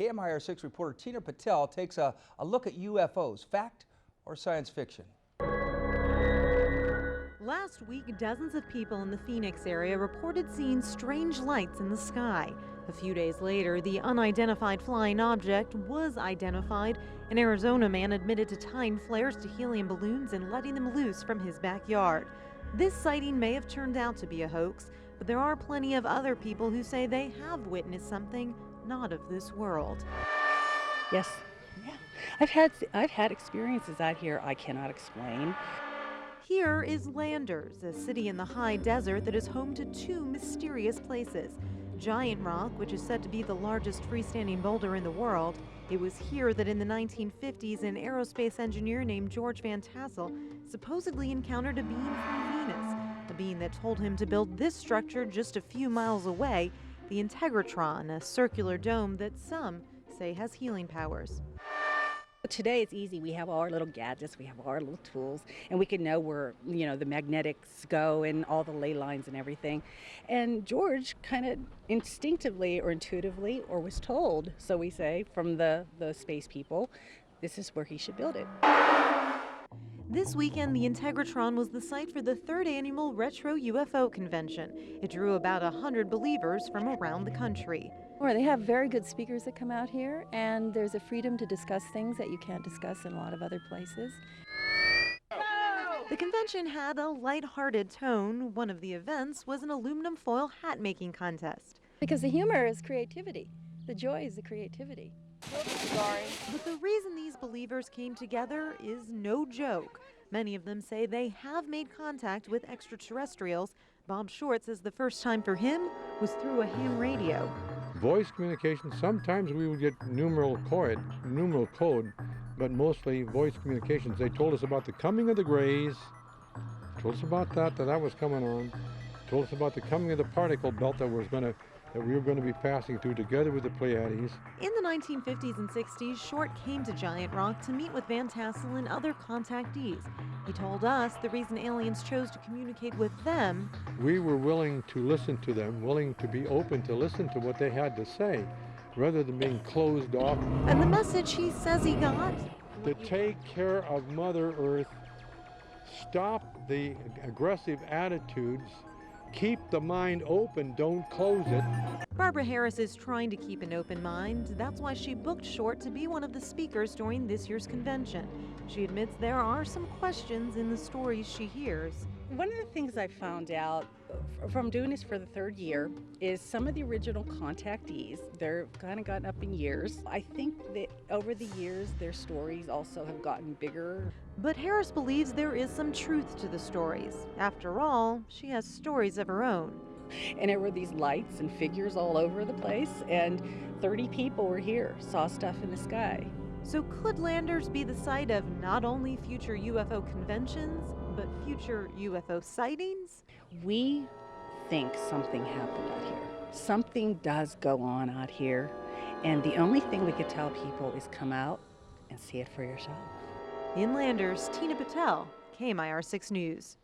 KMIR6 reporter Tina Patel takes a look at UFOs, fact or science fiction. Last week, dozens of people in the Phoenix area reported seeing strange lights in the sky. A few days later, the unidentified flying object was identified. An Arizona man admitted to tying flares to helium balloons and letting them loose from his backyard. This sighting may have turned out to be a hoax, but there are plenty of other people who say they have witnessed something not of this world. Yes, yeah. I've had experiences out here I cannot explain. Here is Landers, a city in the high desert that is home to two mysterious places. Giant Rock, which is said to be the largest freestanding boulder in the world. It was here that in the 1950s, an aerospace engineer named George Van Tassel supposedly encountered a being from Venus, a being that told him to build this structure just a few miles away, the Integratron, a circular dome that some say has healing powers. Today it's easy. We have all our little gadgets, we have all our little tools, and we can know where, the magnetics go and all the ley lines and everything. And George kind of instinctively or intuitively, or was told, so we say, from the space people, this is where he should build it. This weekend, the Integratron was the site for the third annual Retro UFO Convention. It drew about 100 believers from around the country. Or they have very good speakers that come out here, and there's a freedom to discuss things that you can't discuss in a lot of other places. The convention had a lighthearted tone. One of the events was an aluminum foil hat making contest. Because the humor is creativity. The joy is the creativity. But the reason these believers came together is no joke. Many of them say they have made contact with extraterrestrials. Bob Short says the first time for him was through a ham radio. Voice communication, sometimes we would get numeral code, but mostly voice communications. They told us about the coming of the Greys, told us about that was coming on, told us about the coming of the particle belt that we were going to be passing through together with the Pleiades. In the 1950s and 60s, Short came to Giant Rock to meet with Van Tassel and other contactees. He told us the reason aliens chose to communicate with them. We were willing to listen to them, willing to be open to listen to what they had to say, rather than being closed off. And the message he says he got? To take care of Mother Earth, stop the aggressive attitudes, keep the mind open, don't close it. Barbara Harris is trying to keep an open mind. That's why she booked Short to be one of the speakers during this year's convention. She admits there are some questions in the stories she hears. One of the things I found out from doing this for the third year is some of the original contactees, they're kind of gotten up in years. I think that over the years, their stories also have gotten bigger. But Harris believes there is some truth to the stories. After all, she has stories of her own. And there were these lights and figures all over the place, and 30 people were here, saw stuff in the sky. So could Landers be the site of not only future UFO conventions, but future UFO sightings? We think something happened out here. Something does go on out here, and the only thing we could tell people is come out and see it for yourself. In Landers, Tina Patel, KMIR 6 News.